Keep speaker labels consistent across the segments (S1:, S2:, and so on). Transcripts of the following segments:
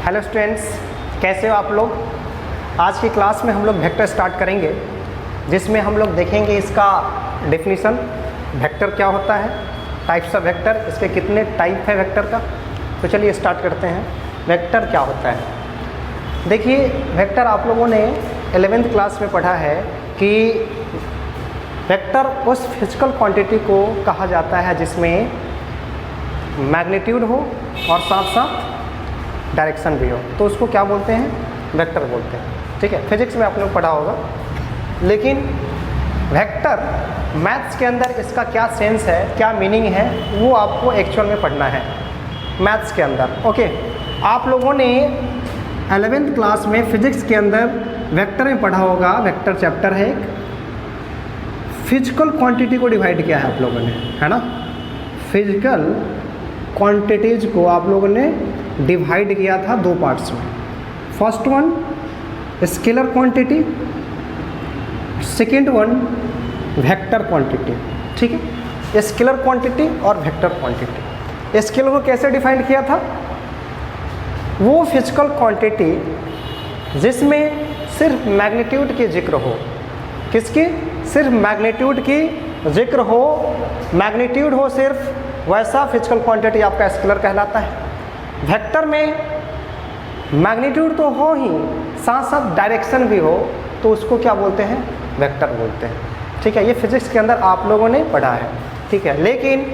S1: Hello students, कैसे हो आप लोग। आज की क्लास में हम लोग वेक्टर स्टार्ट करेंगे, जिसमें हम लोग देखेंगे इसका डेफिनेशन, वेक्टर क्या होता है, टाइप्स ऑफ वेक्टर, इसके कितने टाइप है वेक्टर का। तो चलिए स्टार्ट करते हैं। वेक्टर क्या होता है। देखिए, वेक्टर आप लोगों ने 11th क्लास में पढ़ा है कि वेक्टर उस फिजिकल क्वांटिटी को कहा जाता है जिसमें मैग्नीट्यूड हो और साथ साथ डायरेक्शन भी हो, तो उसको क्या बोलते हैं, वेक्टर बोलते हैं। ठीक है, फिजिक्स में आप लोग पढ़ा होगा। लेकिन वेक्टर मैथ्स के अंदर इसका क्या सेंस है, क्या मीनिंग है, वो आपको एक्चुअल में पढ़ना है मैथ्स के अंदर। ओके, आप लोगों ने 11th क्लास में फिजिक्स के अंदर वेक्टर में पढ़ा होगा। वेक्टर चैप्टर है एक, फिजिकल क्वांटिटी को डिवाइड किया है आप लोगों ने, है ना। फिजिकल क्वांटिटीज को आप लोगों ने डिवाइड किया था दो पार्ट्स में। First one scalar quantity, second one vector quantity. ठीक है, स्केलर क्वांटिटी और वेक्टर क्वांटिटी। स्केलर को कैसे डिफाइन किया था, वो फिजिकल क्वांटिटी जिसमें सिर्फ मैग्नीट्यूड की जिक्र हो। किसकी? सिर्फ मैग्नीट्यूड की जिक्र हो, मैग्नीट्यूड हो सिर्फ, वैसा फिजिकल क्वांटिटी आपका स्केलर कहलाता है। वेक्टर में मैग्नीट्यूड तो हो ही, साथ साथ डायरेक्शन भी हो, तो उसको क्या बोलते हैं, वेक्टर बोलते हैं। ठीक है, ये फिजिक्स के अंदर आप लोगों ने पढ़ा है। ठीक है, लेकिन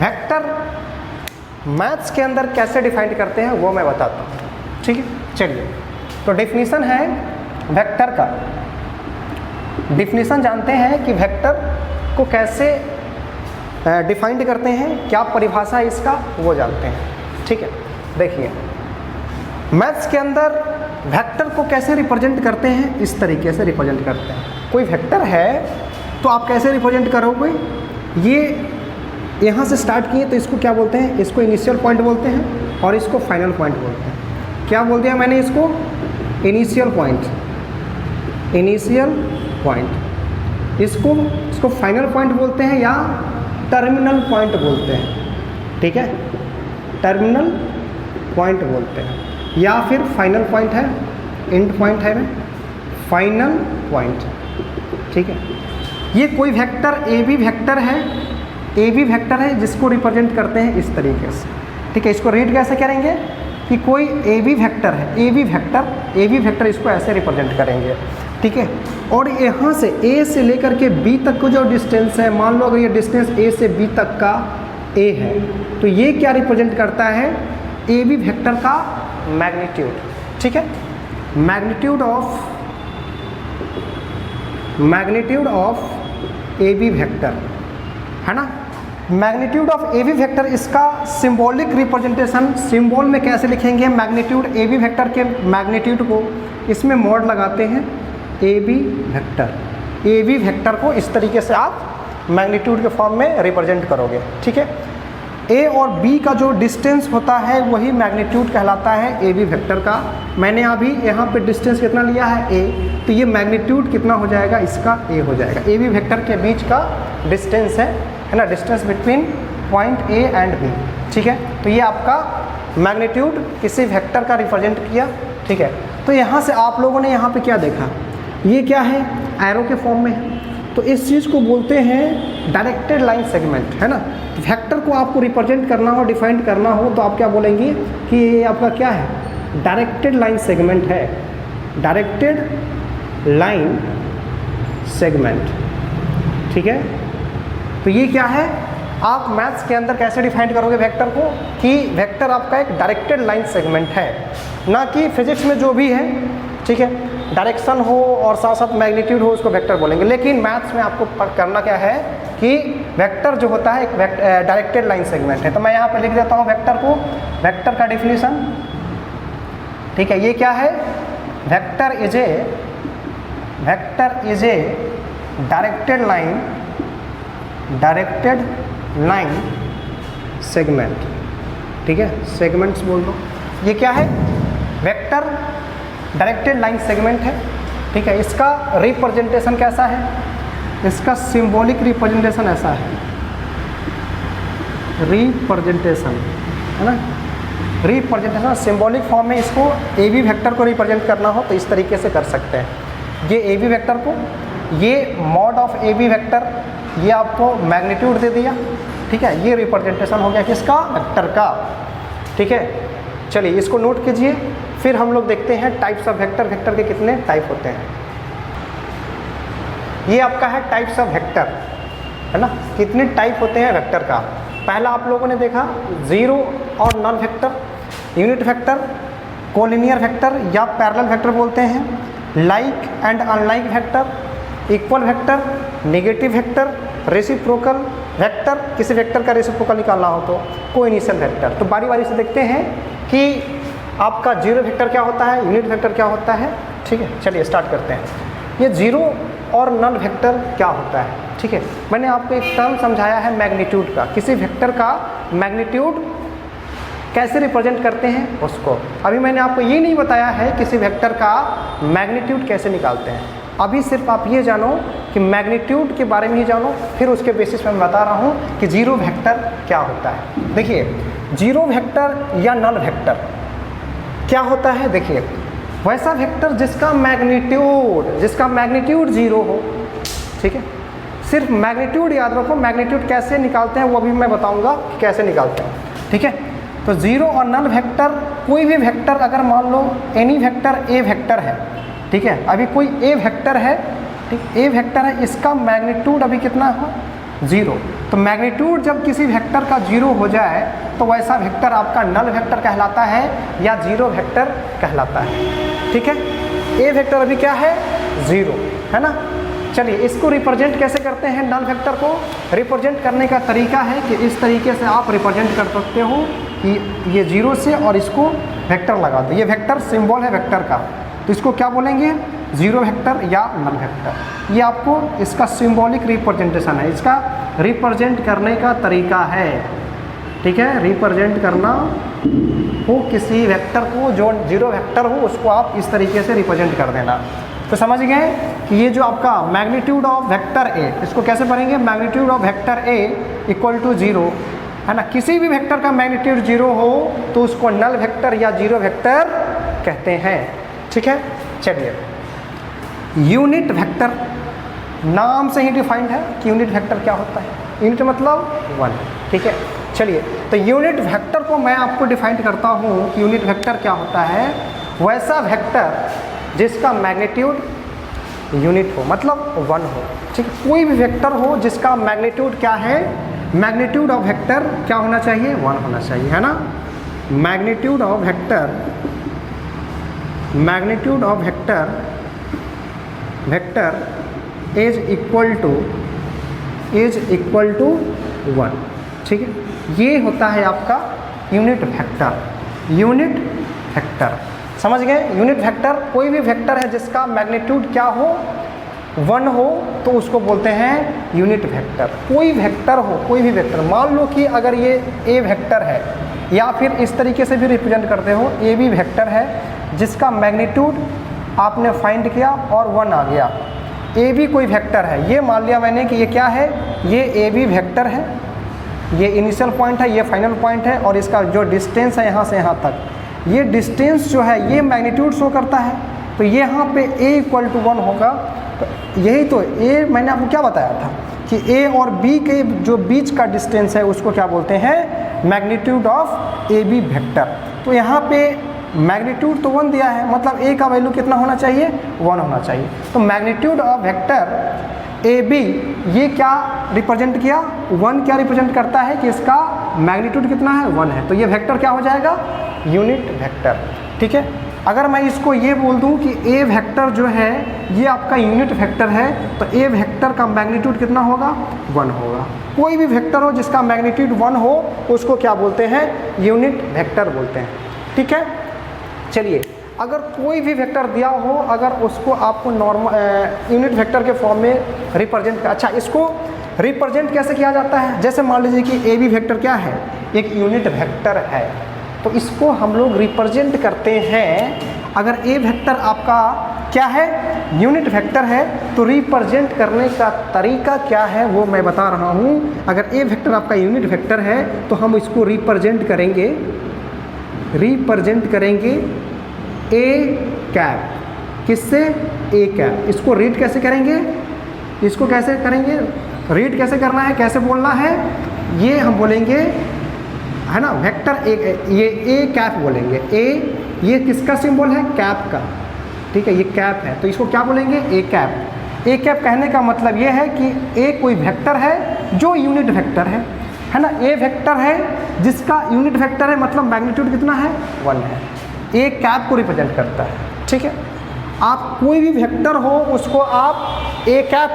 S1: वेक्टर मैथ्स के अंदर कैसे डिफाइन करते हैं वो मैं बताता हूँ। ठीक है, चलिए, तो डेफिनेशन है वेक्टर का। डिफिनीशन जानते हैं कि वेक्टर को कैसे डिफाइंड करते हैं, क्या परिभाषा है इसका, वो जानते हैं। ठीक है, देखिए मैथ्स के अंदर वेक्टर को कैसे रिप्रेजेंट करते हैं, इस तरीके से रिप्रेजेंट करते हैं। कोई वेक्टर है तो आप कैसे रिप्रेजेंट करोगे, ये यहाँ से स्टार्ट किए तो इसको क्या बोलते हैं, इसको इनिशियल पॉइंट बोलते हैं और इसको फाइनल पॉइंट बोलते हैं। क्या बोल दिया मैंने, इसको इनिशियल पॉइंट, इनिशियल पॉइंट, इसको फाइनल पॉइंट बोलते हैं या टर्मिनल पॉइंट बोलते हैं। ठीक है, टर्मिनल पॉइंट बोलते हैं, या फिर फाइनल पॉइंट है, एंड पॉइंट है, फाइनल पॉइंट। ठीक है, ये कोई वेक्टर ए बी वेक्टर है, ए बी वेक्टर है जिसको रिप्रेजेंट करते हैं इस तरीके से। ठीक है, इसको रीड कैसे करेंगे कि कोई ए बी वेक्टर है, ए बी वेक्टर इसको ऐसे रिप्रेजेंट करेंगे। ठीक है, और यहाँ से ए से लेकर के बी तक का जो डिस्टेंस है, मान लो अगर ये डिस्टेंस ए से बी तक का ए है, तो ये क्या रिप्रेजेंट करता है, ए बी वेक्टर का मैग्नीट्यूड। ठीक है, magnitude of A B vector, है ना। Magnitude of A B vector, इसका सिंबॉलिक रिप्रेजेंटेशन, सिंबल में कैसे लिखेंगे मैग्नीट्यूड ए बी वेक्टर के मैग्नीट्यूड को, इसमें मोड लगाते हैं A B vector. A B vector को इस तरीके से आप मैग्नीट्यूड के फॉर्म में रिप्रेजेंट करोगे। ठीक है, ए और बी का जो डिस्टेंस होता है वही मैग्नीट्यूड कहलाता है ए बी वेक्टर का। मैंने अभी यहाँ पे डिस्टेंस कितना लिया है, ए, तो ये मैग्नीट्यूड कितना हो जाएगा, इसका ए हो जाएगा। ए बी वेक्टर के बीच का डिस्टेंस है ना, distance between point A and B. ठीक है, तो ये आपका मैग्नीट्यूड किसी वेक्टर का रिप्रेजेंट किया। ठीक है, तो यहाँ से आप लोगों ने यहाँ पे क्या देखा, ये क्या है, एरो के फॉर्म में है, तो इस चीज़ को बोलते हैं डायरेक्टेड लाइन सेगमेंट, है ना। वेक्टर को आपको रिप्रेजेंट करना हो, डिफाइन करना हो, तो आप क्या बोलेंगे कि ये आपका क्या है, डायरेक्टेड लाइन सेगमेंट है, डायरेक्टेड लाइन सेगमेंट। ठीक है, तो ये क्या है, आप मैथ्स के अंदर कैसे डिफाइन करोगे वेक्टर को, कि वेक्टर आपका एक डायरेक्टेड लाइन सेगमेंट है, ना कि फिजिक्स में जो भी है। ठीक है, डायरेक्शन हो और साथ साथ मैग्नीट्यूड हो, उसको वेक्टर बोलेंगे। लेकिन मैथ्स में आपको करना क्या है कि वेक्टर जो होता है एक डायरेक्टेड लाइन सेगमेंट है। तो मैं यहाँ पे लिख देता हूँ वेक्टर को, वेक्टर का डेफिनेशन। ठीक है, ये क्या है, vector is a directed line segment. ठीक है, सेगमेंट्स बोल दो। ये क्या है, वेक्टर डायरेक्टेड लाइन सेगमेंट है। ठीक है, इसका रिप्रेजेंटेशन कैसा है, इसका सिंबॉलिक रिप्रेजेंटेशन ऐसा है, रिप्रेजेंटेशन, है ना। रिप्रेजेंटेशन सिंबॉलिक फॉर्म में इसको ए बी वेक्टर को रिप्रेजेंट करना हो तो इस तरीके से कर सकते हैं। ये ए बी वेक्टर को, ये mod of A B vector, ये आपको मैग्नीट्यूड दे दिया, ठीक है। ये रिप्रेजेंटेशन हो गया किसका, वेक्टर का, ठीक है। चलिए इसको नोट कीजिए। फिर हम लोग देखते हैं टाइप्स ऑफ वेक्टर, वेक्टर के कितने टाइप होते हैं। ये आपका है टाइप्स ऑफ वेक्टर, है ना, कितने टाइप होते हैं वेक्टर का। पहला आप लोगों ने देखा जीरो और null vector, unit vector, collinear vector या पैरेलल वेक्टर बोलते हैं, like and unlike vector, equal vector, negative vector, reciprocal vector, किसी वेक्टर का रेसिप्रोकल निकालना हो तो कोइनिशियल वेक्टर। तो बारी बारी से देखते हैं कि आपका जीरो वेक्टर क्या होता है, यूनिट वेक्टर क्या होता है, ठीक है। चलिए स्टार्ट करते हैं। ये जीरो और नल वेक्टर क्या होता है, ठीक है। मैंने आपको एक टर्म समझाया है मैग्नीट्यूड का, किसी वेक्टर का मैग्नीट्यूड कैसे रिप्रेजेंट करते हैं उसको। अभी मैंने आपको ये नहीं बताया है किसी वेक्टर का मैग्नीट्यूड कैसे निकालते हैं। अभी सिर्फ आप ये जानो कि मैग्नीट्यूड के बारे में ही जानो, फिर उसके बेसिस पे मैं बता रहा हूँ कि जीरो वेक्टर क्या होता है। देखिए जीरो वेक्टर या नल वेक्टर क्या होता है, देखिए वैसा वेक्टर जिसका मैग्नीट्यूड जीरो हो, ठीक है। सिर्फ मैग्नीट्यूड याद रखो, मैग्नीट्यूड कैसे निकालते हैं वो भी मैं बताऊंगा कि कैसे निकालते हैं, ठीक है। तो जीरो और नल वेक्टर, कोई भी वेक्टर अगर मान लो एनी वेक्टर ए वेक्टर है, ठीक है। अभी कोई ए वेक्टर है, ठीक, ए वेक्टर है, इसका मैग्नीट्यूड अभी कितना है, जीरो। तो मैग्नीट्यूड जब किसी वेक्टर का जीरो हो जाए तो वैसा वेक्टर आपका नल वेक्टर कहलाता है या जीरो वेक्टर कहलाता है, ठीक है। ए वेक्टर अभी क्या है, जीरो, है ना। चलिए इसको रिप्रेजेंट कैसे करते हैं, नल वेक्टर को रिप्रेजेंट करने का तरीका है कि इस तरीके से आप रिप्रेजेंट कर सकते हो कि ये जीरो से और इसको वेक्टर लगा दो। ये वेक्टर सिंबल है वेक्टर का, तो इसको क्या बोलेंगे, जीरो वेक्टर या नल वेक्टर। ये आपको इसका सिंबॉलिक रिप्रेजेंटेशन है, इसका रिप्रेजेंट करने का तरीका है, ठीक है। रिप्रेजेंट करना हो किसी वेक्टर को, जो जीरो वेक्टर हो उसको आप इस तरीके से रिप्रेजेंट कर देना। तो समझ गए कि ये जो आपका मैग्नीट्यूड ऑफ वेक्टर ए, इसको कैसे पढ़ेंगे, magnitude of vector A equal to zero, है ना। किसी भी वेक्टर का मैग्नीट्यूड जीरो हो तो उसको नल वेक्टर या जीरो वेक्टर कहते हैं, ठीक है। चलिए यूनिट वेक्टर नाम से ही डिफाइंड है कि यूनिट वेक्टर क्या होता है, यूनिट मतलब वन, ठीक है। चलिए तो यूनिट वेक्टर को मैं आपको डिफाइन करता हूँ कि यूनिट वेक्टर क्या होता है, वैसा वेक्टर जिसका मैग्नीट्यूड यूनिट हो, मतलब वन हो, ठीक है। कोई भी वेक्टर हो जिसका मैग्नीट्यूड क्या है, मैग्नीट्यूड ऑफ वेक्टर क्या होना चाहिए, वन होना चाहिए, है ना। Magnitude of vector, magnitude of vector is equal to one, ठीक है। ये होता है आपका यूनिट वेक्टर, यूनिट वेक्टर, समझ गए। यूनिट वेक्टर कोई भी वेक्टर है जिसका मैग्नीट्यूड क्या हो, वन हो, तो उसको बोलते हैं यूनिट वेक्टर। कोई वेक्टर हो, कोई भी वेक्टर, मान लो कि अगर ये ए वेक्टर है, या फिर इस तरीके से भी रिप्रेजेंट करते हो, ए बी वेक्टर है जिसका मैग्नीट्यूड आपने फाइंड किया और वन आ गया। ए बी कोई वेक्टर है, ये मान लिया मैंने कि ये क्या है, ये ए बी वेक्टर है, ये इनिशियल पॉइंट है, ये फाइनल पॉइंट है, और इसका जो डिस्टेंस है यहाँ से यहाँ तक, ये डिस्टेंस जो है ये मैग्नीट्यूड शो करता है। तो ये यहाँ पे a इक्वल टू वन होगा। तो यही तो a मैंने आपको क्या बताया था कि a और b के जो बीच का डिस्टेंस है उसको क्या बोलते हैं, magnitude of A B vector. तो यहाँ पे मैग्नीट्यूड तो वन दिया है, मतलब a का वैल्यू कितना होना चाहिए, वन होना चाहिए। तो magnitude of vector A B ये क्या रिप्रेजेंट किया, वन क्या रिप्रेजेंट करता है कि इसका मैग्नीट्यूड कितना है, वन है। तो ये वेक्टर क्या हो जाएगा, यूनिट वेक्टर, ठीक है। अगर मैं इसको ये बोल दूं कि ए वेक्टर जो है ये आपका यूनिट वेक्टर है, तो ए वेक्टर का मैग्नीट्यूड कितना होगा, वन होगा। कोई भी वेक्टर हो जिसका मैग्नीट्यूड वन हो उसको क्या बोलते हैं, यूनिट वेक्टर बोलते हैं, ठीक है। चलिए अगर कोई भी वेक्टर दिया हो, अगर उसको आपको नॉर्मल यूनिट वेक्टर के फॉर्म में रिप्रेजेंट, अच्छा इसको रिप्रेजेंट कैसे किया जाता है, जैसे मान लीजिए कि ए बी वेक्टर क्या है, एक यूनिट वेक्टर है, तो इसको हम लोग रिप्रेजेंट करते हैं। अगर ए वेक्टर आपका क्या है, यूनिट वेक्टर है, तो रिप्रेजेंट करने का तरीका क्या है वो मैं बता रहा हूँ। अगर ए वेक्टर आपका यूनिट वेक्टर है तो हम इसको रिप्रेजेंट करेंगे रिप्रेजेंट करेंगे ए कैप, किससे? A cap. इसको रीड कैसे करेंगे? इसको कैसे करेंगे? रीड कैसे करना है, कैसे बोलना है? ये हम बोलेंगे, है ना, वेक्टर ये ए कैप बोलेंगे। ए ये किसका सिंबल है? कैप का, ठीक है, ये कैप है, तो इसको क्या बोलेंगे? A cap. ए कैप कहने का मतलब ये है कि ए कोई वेक्टर है जो यूनिट वेक्टर है ना। ए वेक्टर है जिसका यूनिट वेक्टर है, मतलब मैग्नीट्यूड कितना है? 1 है। ए कैप को रिप्रेजेंट करता है, ठीक है। आप कोई भी वेक्टर हो उसको आप ए कैप,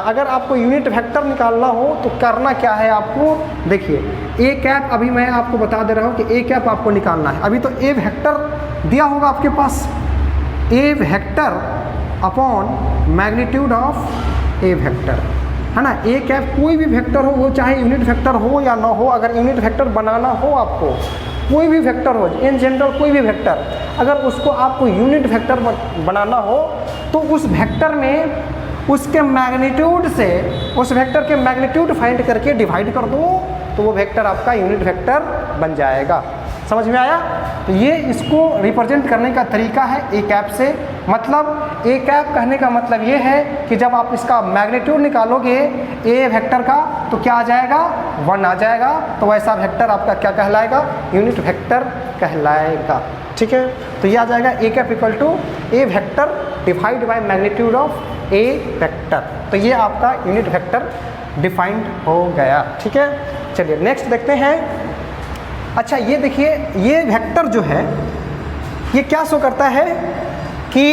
S1: अगर आपको यूनिट वेक्टर निकालना हो तो करना क्या है आपको? देखिए, ए कैप अभी मैं आपको बता दे रहा हूँ कि ए कैप आपको निकालना है। अभी तो ए वेक्टर दिया होगा आपके पास, A vector upon magnitude of A vector, है ना। ए कैप कोई भी वेक्टर हो, वो चाहे यूनिट वेक्टर हो या ना हो, अगर यूनिट वेक्टर बनाना हो आपको, कोई भी वेक्टर हो, इन जनरल कोई भी वेक्टर, अगर उसको आपको यूनिट वेक्टर बनाना हो तो उस वेक्टर में उसके मैग्नीट्यूड से उस वेक्टर के मैग्नीट्यूड फाइंड करके डिवाइड कर दो, तो वो वेक्टर आपका यूनिट वेक्टर बन जाएगा। समझ में आया? तो ये इसको रिप्रेजेंट करने का तरीका है ए कैप से। मतलब ए कैप कहने का मतलब ये है कि जब आप इसका मैग्नीट्यूड निकालोगे ए वेक्टर का तो क्या आ जाएगा? 1 आ जाएगा। तो वैसा वेक्टर आपका क्या कहलाएगा? यूनिट वेक्टर कहलाएगा, ठीक है। तो ये आ जाएगा A cap equal to A vector divide by magnitude of A vector. तो ये आपका यूनिट वेक्टर डिफाइंड हो गया, ठीक है। चलिए नेक्स्ट देखते हैं। अच्छा, ये देखिए, ये वेक्टर जो है ये क्या शो करता है कि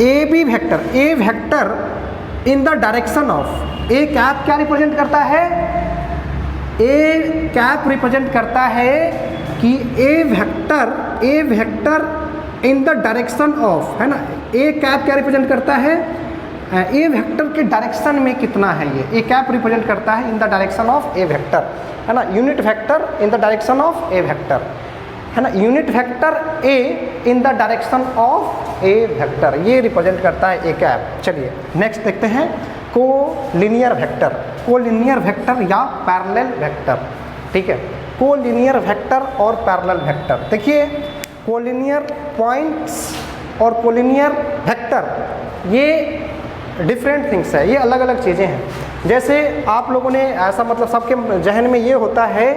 S1: A B vector, A vector in the direction of A cap क्या रिप्रेजेंट करता है? ए कैप रिप्रेजेंट करता है कि A vector in the direction of, है ना। ए कैप क्या रिप्रेजेंट करता है? ए वेक्टर के डायरेक्शन में कितना है ये? ए कैप रिप्रेजेंट करता है इन the direction of A vector, है ना। Unit vector in the direction of A vector, है ना। Unit vector A in the direction of A vector, ये रिप्रेजेंट करता है ए कैप। चलिए नेक्स्ट देखते हैं, कोलिनियर वेक्टर। कोलिनियर वेक्टर या पैरेलल वेक्टर, ठीक है। कोलिनियर वेक्टर और पैरेलल वेक्टर, देखिए कोलिनियर पॉइंट्स और कोलिनियर वेक्टर ये डिफरेंट थिंग्स है, ये अलग अलग चीज़ें हैं। जैसे आप लोगों ने ऐसा, मतलब सबके जहन में ये होता है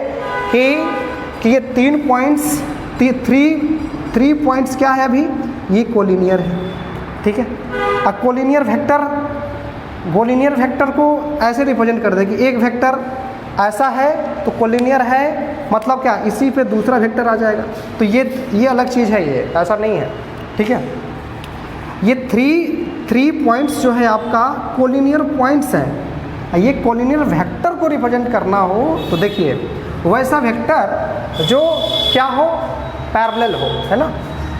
S1: कि ये 3 पॉइंट्स, 3 पॉइंट्स क्या है अभी? ये कोलिनियर है, ठीक है। अब कोलिनियर वेक्टर को ऐसे रिप्रेजेंट कर दे कि एक वेक्टर ऐसा है तो कोलिनियर है, मतलब क्या? इसी पे दूसरा वेक्टर आ जाएगा। तो ये अलग चीज़ है, ये ऐसा नहीं है, ठीक है। ये 3 पॉइंट्स जो है आपका कोलिनियर पॉइंट्स हैं। ये कोलिनियर वेक्टर को रिप्रेजेंट करना हो तो देखिए वैसा वेक्टर जो क्या हो? पैरेलल हो, है ना।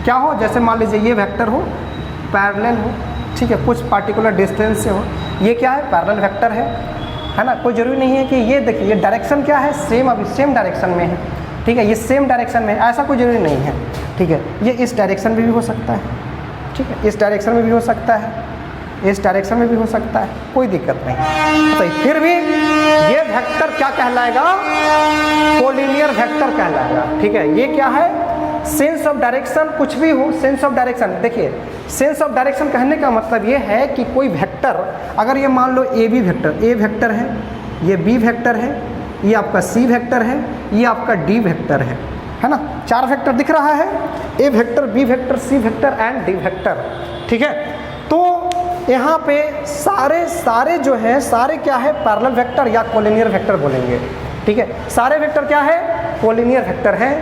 S1: क्या हो? जैसे मान लीजिए ये वेक्टर हो, पैरेलल हो, ठीक है, कुछ पार्टिकुलर डिस्टेंस से हो। ये क्या है? पैरेलल वेक्टर है ना। कोई ज़रूरी नहीं है कि ये देखिए ये डायरेक्शन क्या है? सेम, अभी सेम डायरेक्शन में है, ठीक है। ये सेम डायरेक्शन में है, ऐसा कोई ज़रूरी नहीं है, ठीक है। ये इस डायरेक्शन में भी हो सकता है, ठीक है, इस डायरेक्शन में भी हो सकता है, इस डायरेक्शन में भी हो सकता है, कोई दिक्कत नहीं। तो फिर भी ये वेक्टर क्या कहलाएगा? कोलिनियर वेक्टर कहलाएगा, ठीक है। ये क्या है? सेंस ऑफ डायरेक्शन, कुछ भी हो, सेंस ऑफ डायरेक्शन। देखिए सेंस ऑफ डायरेक्शन कहने का मतलब ये है कि कोई वेक्टर, अगर ये मान लो A B vector, A vector है, ये बी वेक्टर है, ये आपका सी वेक्टर है, ये आपका डी वेक्टर है ना। 4 वेक्टर दिख रहा है, A vector, B vector, C vector and D vector, ठीक है। तो यहाँ पे सारे जो हैं, सारे क्या है? पैरेलल वेक्टर या कोलिनियर वेक्टर बोलेंगे, ठीक है। सारे वेक्टर क्या है? कोलिनियर वेक्टर हैं,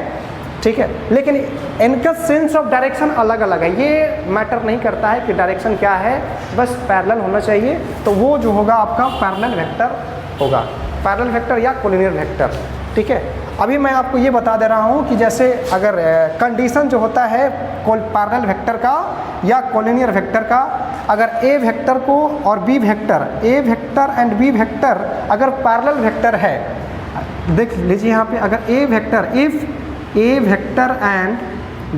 S1: ठीक है। लेकिन इनका सेंस ऑफ डायरेक्शन अलग अलग है। ये मैटर नहीं करता है कि डायरेक्शन क्या है, बस पैरेलल होना चाहिए। तो वो जो होगा आपका पैरेलल वेक्टर होगा, पैरेलल वेक्टर या कोलिनियर वेक्टर, ठीक है। अभी मैं आपको ये बता दे रहा हूँ कि जैसे अगर कंडीशन जो होता है पैरेलल वेक्टर का या कोलिनियर वेक्टर का, अगर ए वेक्टर को और B vector, A vector and B vector अगर पैरेलल वेक्टर है, देख लीजिए यहाँ पे, अगर A vector, if A vector and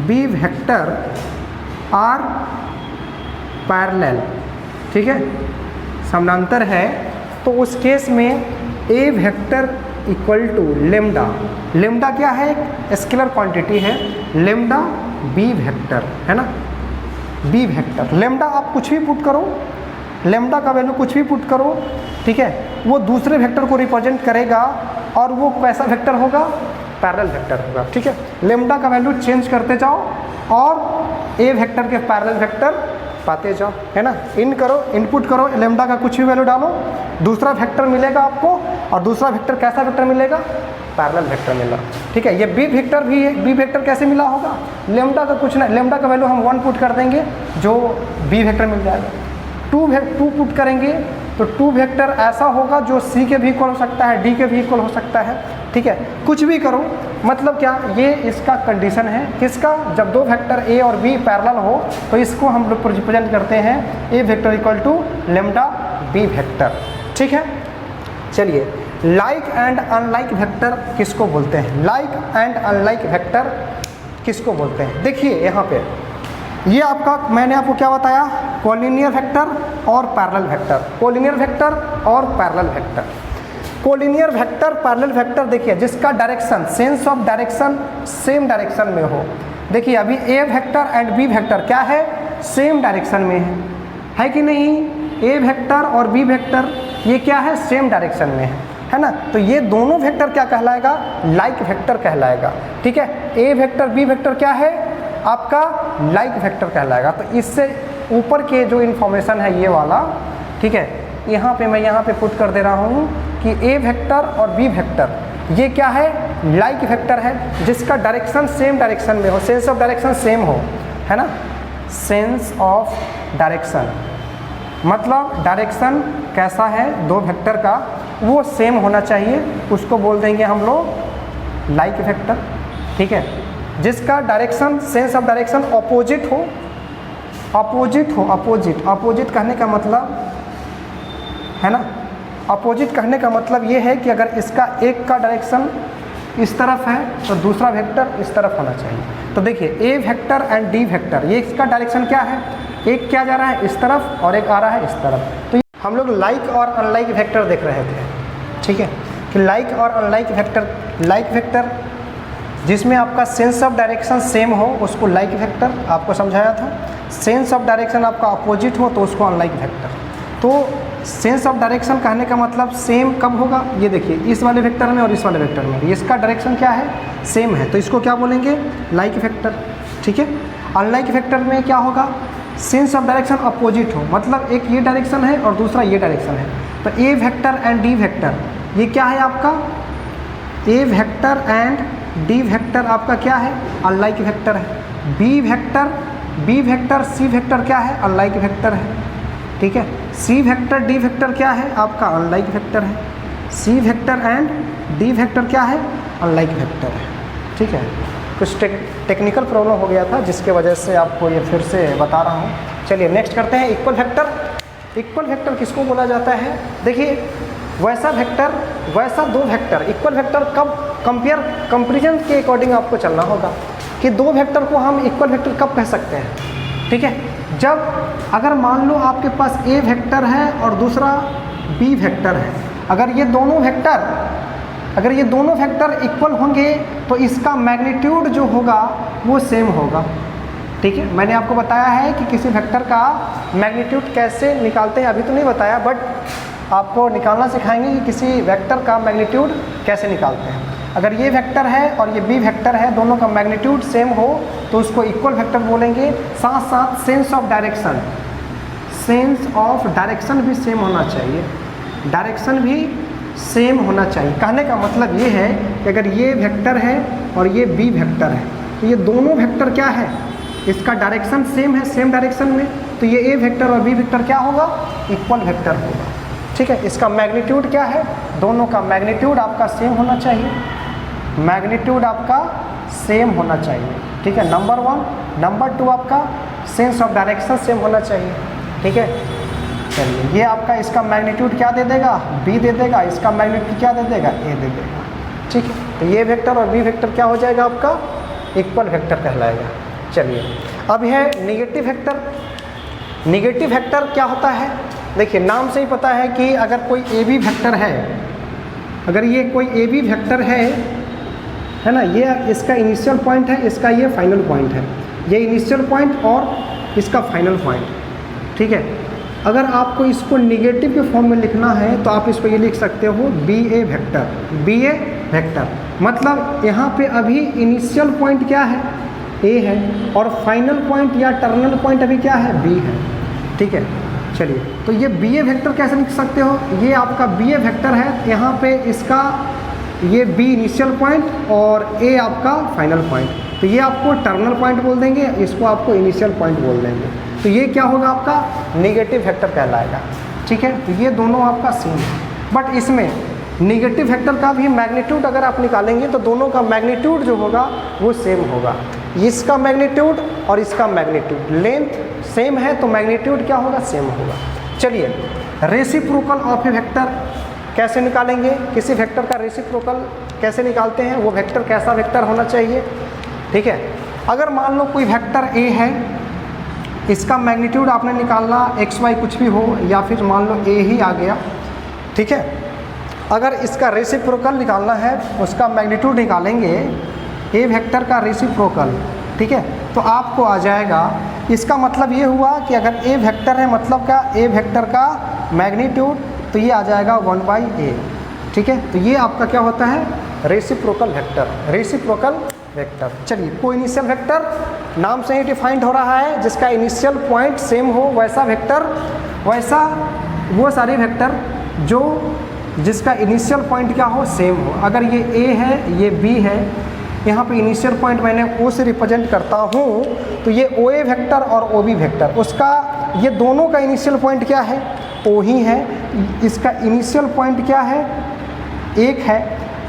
S1: B vector are parallel, ठीक है, समानांतर है, तो उस केस में A vector equal to lambda. Lambda क्या है? एक स्केलर क्वांटिटी है, लेमडा बी वेक्टर, है ना, बी वेक्टर। लेमडा आप कुछ भी पुट करो, लेमडा का वैल्यू कुछ भी पुट करो, ठीक है, वो दूसरे वेक्टर को रिप्रेजेंट करेगा और वो कैसा वेक्टर होगा, पैरेलल वेक्टर होगा, ठीक है। लेमडा का वैल्यू चेंज करते जाओ और ए वेक्टर के पैरेलल वेक्टर पाते जाओ, है ना। इन करो, इनपुट करो, लेमडा का कुछ भी वैल्यू डालो, दूसरा वेक्टर मिलेगा आपको, और दूसरा वेक्टर कैसा वेक्टर मिलेगा, पैरेलल वेक्टर मिला, ठीक है। ये बी वेक्टर भी है, बी वेक्टर कैसे मिला होगा, लेमडा का कुछ ना, लेमडा का वैल्यू हम 1 पुट कर देंगे, जो बी वेक्टर मिल जाएगा। 2 पुट करेंगे तो 2 वेक्टर ऐसा होगा जो सी के भी इक्वल हो सकता है, डी के भी इक्वल हो सकता है, ठीक है। कुछ भी करो, मतलब क्या, ये इसका कंडीशन है किसका, जब 2 वेक्टर ए और बी पैरेलल हो तो इसको हम लोग रिप्रेजेंट करते हैं A vector equal to lambda B vector, ठीक है। चलिए, लाइक एंड अनलाइक वेक्टर किसको बोलते हैं, लाइक एंड अनलाइक वेक्टर किसको बोलते हैं। देखिए यहाँ पे ये आपका, मैंने आपको क्या बताया, कोलिनियर वेक्टर और पैरेलल वेक्टर, कोलिनियर वेक्टर और parallel vector. Collinear vector, parallel vector, देखिए जिसका direction, sense of direction same direction में हो। देखिए अभी ए वेक्टर एंड बी वेक्टर क्या है, सेम डायरेक्शन में है कि नहीं, ए वेक्टर और बी वेक्टर ये क्या है, सेम डायरेक्शन में है ना। तो ये दोनों वेक्टर क्या कहलाएगा, लाइक वेक्टर कहलाएगा, ठीक है। ए वेक्टर बी वेक्टर क्या है आपका, लाइक वेक्टर कहलाएगा। तो इससे ऊपर के जो इन्फॉर्मेशन है ये वाला, ठीक है, यहाँ पे मैं यहाँ पे पुट कर दे रहा हूँ कि ए वेक्टर और बी वेक्टर ये क्या है, लाइक वेक्टर है, जिसका डायरेक्शन सेम डायरेक्शन में हो, सेंस ऑफ डायरेक्शन सेम हो, है ना। सेंस ऑफ डायरेक्शन मतलब डायरेक्शन कैसा है 2 वेक्टर का, वो सेम होना चाहिए, उसको बोल देंगे हम लोग लाइक वेक्टर, ठीक है। जिसका direction, sense of direction opposite हो, अपोजिट हो, अपोजिट, अपोजिट कहने का मतलब है ना, अपोजिट कहने का मतलब ये है कि अगर इसका एक का डायरेक्शन इस तरफ है तो दूसरा वेक्टर इस तरफ होना चाहिए। तो देखिए ए वेक्टर एंड डी वेक्टर, ये इसका डायरेक्शन क्या है, एक क्या जा रहा है इस तरफ और एक आ रहा है इस तरफ। तो हम लोग लाइक और अनलाइक वेक्टर देख रहे थे, ठीक है, कि लाइक और अनलाइक वेक्टर, लाइक वेक्टर जिसमें आपका सेंस ऑफ डायरेक्शन सेम हो उसको लाइक वेक्टर आपको समझाया था, सेंस ऑफ डायरेक्शन आपका अपोजिट हो तो उसको अनलाइक वेक्टर। तो सेंस ऑफ डायरेक्शन कहने का मतलब सेम कब होगा, ये देखिए इस वाले वेक्टर में और इस वाले वेक्टर में इसका डायरेक्शन क्या है, सेम है, तो इसको क्या बोलेंगे, लाइक वेक्टर, ठीक है। अनलाइक वेक्टर में क्या होगा, सेंस ऑफ डायरेक्शन अपोजिट हो, मतलब एक ये डायरेक्शन है और दूसरा ये डायरेक्शन है। तो ए वेक्टर एंड डी वेक्टर ये क्या है आपका, ए वेक्टर एंड डी वेक्टर आपका क्या है, अनलाइक वेक्टर है। बी वेक्टर सी वेक्टर क्या है, अनलाइक वेक्टर है, ठीक है। सी वेक्टर डी वेक्टर क्या है आपका, अनलाइक वेक्टर है। सी वेक्टर एंड डी वेक्टर क्या है, अनलाइक वेक्टर है, ठीक है। कुछ टेक्निकल प्रॉब्लम हो गया था जिसके वजह से आपको ये फिर से बता रहा हूँ। चलिए नेक्स्ट करते हैं, इक्वल वेक्टर। इक्वल वेक्टर किसको बोला जाता है, देखिए वैसा वेक्टर, वैसा 2 वेक्टर, इक्वल वेक्टर कब कंपेरिजन के अकॉर्डिंग आपको चलना होगा कि 2 वेक्टर को हम इक्वल वेक्टर कब कह सकते हैं, ठीक है। जब अगर मान लो आपके पास ए वेक्टर है और दूसरा बी वेक्टर है, अगर ये दोनों वेक्टर इक्वल होंगे तो इसका मैग्नीट्यूड जो होगा वो सेम होगा, ठीक है। मैंने आपको बताया है कि किसी वेक्टर का मैग्नीट्यूड कैसे निकालते हैं, अभी तो नहीं बताया, बट आपको निकालना सिखाएंगे कि किसी वेक्टर का मैग्नीट्यूड कैसे निकालते हैं। अगर ये वेक्टर है और ये बी वेक्टर है, दोनों का मैग्नीट्यूड सेम हो तो उसको इक्वल वेक्टर बोलेंगे। साथ साथ sense of direction, sense of direction भी सेम होना चाहिए, डायरेक्शन भी सेम होना चाहिए। कहने का मतलब ये है कि अगर ये वेक्टर है और ये बी वेक्टर है तो ये दोनों वेक्टर क्या है, इसका डायरेक्शन सेम है, सेम डायरेक्शन में, तो ये ए वेक्टर और बी वेक्टर क्या होगा, इक्वल वेक्टर होगा, ठीक है। इसका मैग्नीट्यूड क्या है, दोनों का मैग्नीट्यूड आपका सेम होना चाहिए, मैग्नीट्यूड आपका सेम होना चाहिए, ठीक है, नंबर 1। नंबर 2 आपका सेंस ऑफ डायरेक्शन सेम होना चाहिए, ठीक है। चलिए ये आपका इसका मैग्नीट्यूड क्या दे देगा, बी दे देगा, इसका मैग्नीट्यूड क्या दे देगा, ए दे देगा, ठीक है। तो ये वेक्टर और बी वेक्टर क्या हो जाएगा आपका, इक्वल वेक्टर कहलाएगा। चलिए अब है निगेटिव वेक्टर। निगेटिव वेक्टर क्या होता है, देखिए नाम से ही पता है कि अगर कोई ए बी वेक्टर है, अगर ये कोई ए बी वेक्टर है है ना, ये इसका इनिशियल पॉइंट है, इसका ये फाइनल पॉइंट है, ये इनिशियल पॉइंट और इसका फाइनल पॉइंट, ठीक है। अगर आपको इसको निगेटिव के फॉर्म में लिखना है तो आप इसको ये लिख सकते हो बी ए वेक्टर, बी ए वेक्टर, मतलब यहाँ पे अभी इनिशियल पॉइंट क्या है, ए है, और फाइनल पॉइंट या टर्मिनल पॉइंट अभी क्या है, बी है, ठीक है। चलिए, तो ये बी ए वेक्टर कैसे लिख सकते हो, ये आपका बी ए वेक्टर है, यहाँ पे इसका ये बी इनिशियल पॉइंट और ए आपका फाइनल पॉइंट, तो ये आपको टर्मिनल पॉइंट बोल देंगे, इसको आपको इनिशियल पॉइंट बोल देंगे, तो ये क्या होगा आपका नेगेटिव वेक्टर कहलाएगा, ठीक है। तो ये दोनों आपका सेम है, बट इसमें नेगेटिव वेक्टर का भी मैग्नीट्यूड अगर आप निकालेंगे तो दोनों का मैग्नीट्यूड जो होगा वो सेम होगा, इसका मैग्नीट्यूड और इसका मैग्नीट्यूड, लेंथ सेम है तो मैग्नीट्यूड क्या होगा, सेम होगा। चलिए, रेसिप्रोकल ऑफ ए वेक्टर कैसे निकालेंगे, किसी वेक्टर का रेसिप्रोकल कैसे निकालते हैं, वो वेक्टर कैसा वेक्टर होना चाहिए, ठीक है। अगर मान लो कोई वेक्टर ए है, इसका मैग्नीट्यूड आपने निकालना एक्स वाई कुछ भी हो, या फिर मान लो ए ही आ गया, ठीक है। अगर इसका रेसिप्रोकल निकालना है, उसका मैग्नीट्यूड निकालेंगे, ए वेक्टर का रेसिप्रोकल, ठीक है, तो आपको आ जाएगा, इसका मतलब ये हुआ कि अगर ए वेक्टर है मतलब क्या, ए वेक्टर का मैग्नीट्यूड, तो ये आ जाएगा 1/a, ठीक है। तो ये आपका क्या होता है, रेसिप्रोकल वेक्टर, रेसिप्रोकल वेक्टर। चलिए, कोई इनिशियल वेक्टर नाम से ही डिफाइंड हो रहा है, जिसका इनिशियल पॉइंट सेम हो वैसा वेक्टर, वैसा वो सारे वेक्टर जो जिसका इनिशियल पॉइंट क्या हो, सेम हो। अगर ये ए है, ये बी है, यहाँ पे इनिशियल पॉइंट मैंने ओ से रिप्रेजेंट करता हूँ, तो ये ओ ए वेक्टर और ओ बी वेक्टर, उसका ये दोनों का इनिशियल पॉइंट क्या है, ओ ही है, इसका इनिशियल पॉइंट क्या है, एक है,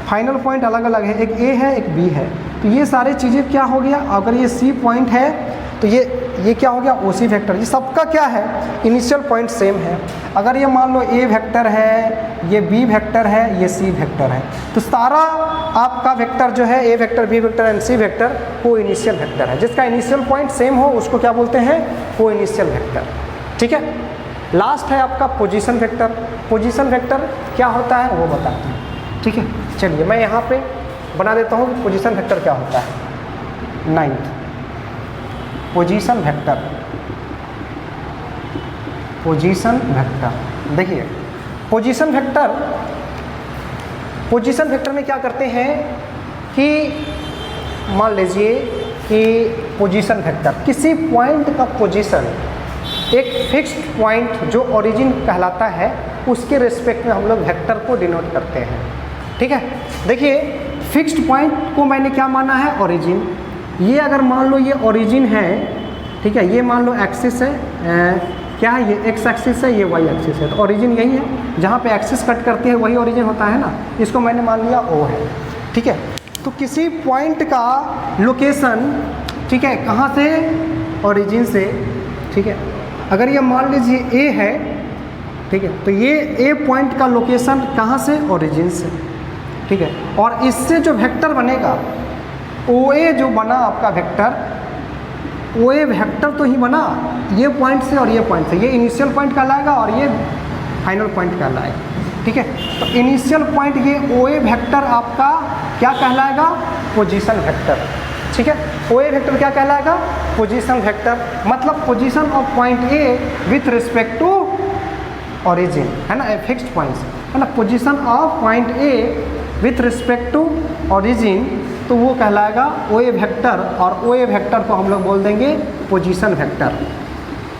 S1: फाइनल पॉइंट अलग अलग है, एक ए है एक बी है, तो ये सारी चीज़ें क्या हो गया, अगर ये सी पॉइंट है तो ये क्या हो गया, ओ सी वेक्टर, ये सबका क्या है, इनिशियल पॉइंट सेम है। अगर ये मान लो ए वेक्टर है, ये बी वेक्टर है, ये सी वेक्टर है, तो सारा आपका वेक्टर जो है, A vector, B vector and C vector, को इनिशियल वेक्टर है, जिसका इनिशियल पॉइंट सेम हो उसको क्या बोलते हैं, को इनिशियल वेक्टर, ठीक है। लास्ट है आपका पोजीशन वेक्टर। पोजीशन वेक्टर क्या होता है वो बताते हैं, ठीक है। चलिए, मैं यहाँ पे बना देता हूँ पोजीशन वेक्टर क्या होता है। 9th position vector, position vector, देखिए पोजीशन वेक्टर, पोजीशन वेक्टर में क्या करते हैं कि मान लीजिए कि पोजीशन वेक्टर किसी पॉइंट का पोजीशन एक फिक्स्ड पॉइंट जो ओरिजिन कहलाता है उसके रिस्पेक्ट में हम लोग वेक्टर को डिनोट करते हैं, ठीक है। देखिए, फिक्स्ड पॉइंट को मैंने क्या माना है, ओरिजिन। ये अगर मान लो ये ओरिजिन है, ठीक है, ये मान लो एक्सिस है, क्या है ये, एक्स एक्सिस है, ये वाई एक्सिस है, तो ओरिजिन यही है, जहाँ पे एक्सिस कट करती है वही ओरिजिन होता है ना, इसको मैंने मान लिया ओ है, ठीक है। तो किसी पॉइंट का लोकेशन, ठीक है, कहाँ से, ओरिजिन से, ठीक है। अगर ये मान लीजिए ए है, ठीक है, तो ये ए पॉइंट का लोकेशन कहाँ से, ओरिजिन से, ठीक है। और इससे जो वेक्टर बनेगा, ओ ए जो बना आपका वेक्टर, ओ ए वेक्टर तो ही बना ये पॉइंट से और ये पॉइंट से, ये इनिशियल पॉइंट कहलाएगा और ये फाइनल पॉइंट कहलाएगा, ठीक है। तो इनिशियल पॉइंट ये ओ ए वेक्टर आपका क्या कहलाएगा, पोजीशन वेक्टर, ठीक है। ओ ए वेक्टर क्या कहलाएगा, पोजीशन वेक्टर, मतलब position of point A with respect to origin, है ना, फिक्स्ड पॉइंट्स, है ना। Position of point A with respect to origin, तो वो कहलाएगा ओ ए वेक्टर, और ओ ए वेक्टर को हम लोग बोल देंगे position vector,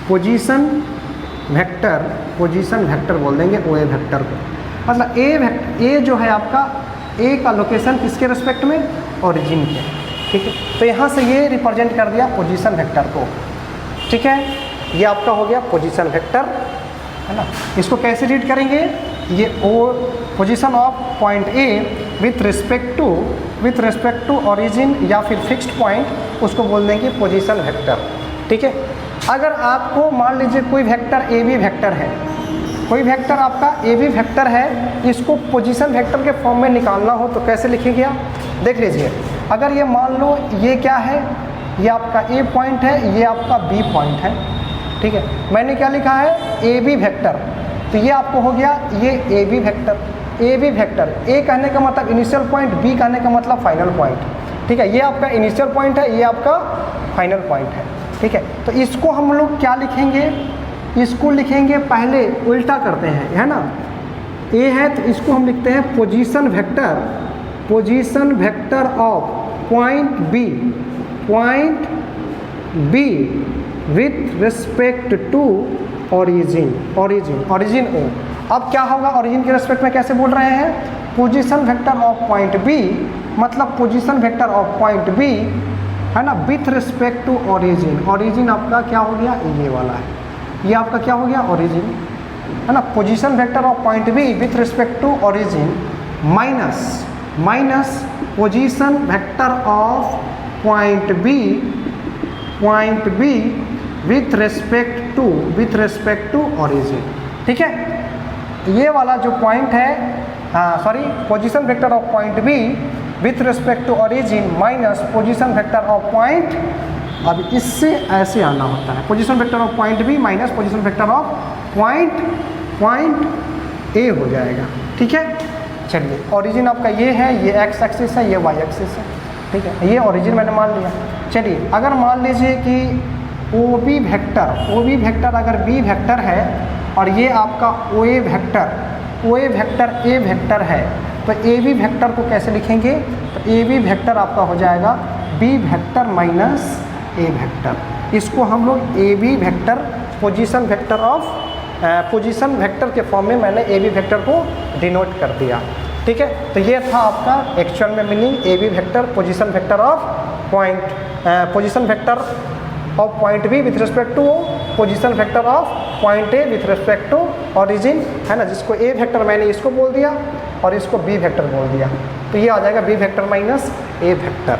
S1: position vector, position vector बोल देंगे ओ ए वेक्टर को। मतलब ए जो है आपका, ए का लोकेशन किसके रिस्पेक्ट में, ओरिजिन के, ठीक है। तो यहाँ से ये रिप्रेजेंट कर दिया पोजीशन वेक्टर को, ठीक है। ये आपका हो गया पोजीशन वेक्टर, है ना। इसको कैसे रीड करेंगे, ये O position of point A with respect to origin या फिर फिक्स्ड पॉइंट, उसको बोल देंगे पोजीशन वेक्टर, ठीक है। अगर आपको मान लीजिए कोई वेक्टर ए बी वेक्टर है, कोई वेक्टर आपका ए बी वेक्टर है, इसको पोजीशन वेक्टर के फॉर्म में निकालना हो तो कैसे लिखेंगे आप, देख लीजिए। अगर ये मान लो ये क्या है, ये आपका ए पॉइंट है, ये आपका बी पॉइंट है, ठीक है। मैंने क्या लिखा है, ए बी वेक्टर, तो ये आपको हो गया ये A B vector, A B vector, A कहने का मतलब इनिशियल पॉइंट, बी कहने का मतलब फाइनल पॉइंट, ठीक है। ये आपका इनिशियल पॉइंट है, ये आपका फाइनल पॉइंट है, ठीक है। तो इसको हम लोग क्या लिखेंगे, इसको लिखेंगे पहले उल्टा करते हैं, है ना। ए है तो इसको हम लिखते हैं position vector, position vector of point B with respect to origin, origin O. अब क्या होगा, ओरिजिन के रिस्पेक्ट में कैसे बोल रहे हैं, position vector of point B, मतलब position vector of point B, है ना, with respect to origin. Origin आपका क्या हो गया, ये वाला है, ये आपका क्या हो गया, ओरिजिन, है ना। Position vector of point B with respect to origin minus position vector of point B with respect to origin, ठीक है। ये वाला जो पॉइंट है, sorry, position vector of point B with respect to origin minus position vector of point, अब इससे ऐसे आना होता है, position vector of point B minus position vector of point A हो जाएगा, ठीक है। चलिए, ओरिजिन आपका ये है, ये एक्स एक्सिस है, ये वाई एक्सिस है, ठीक है। ये ओरिजिन मैंने मान लिया। चलिए, अगर मान लीजिए कि ओ बी वेक्टर अगर बी वेक्टर है और ये आपका ओ ए वेक्टर ए वेक्टर है, तो ए बी वेक्टर को कैसे लिखेंगे, तो ए बी वेक्टर आपका हो जाएगा B vector minus A vector. इसको हम लोग A B vector position vector के फॉर्म में मैंने ए बी वेक्टर को डिनोट कर दिया, ठीक है। तो ये था आपका एक्चुअल में meaning A B vector position vector of point B with respect to position vector of point A with respect to origin, है ना, जिसको ए वेक्टर मैंने इसको बोल दिया और इसको बी वेक्टर बोल दिया, तो ये आ जाएगा B vector minus A vector.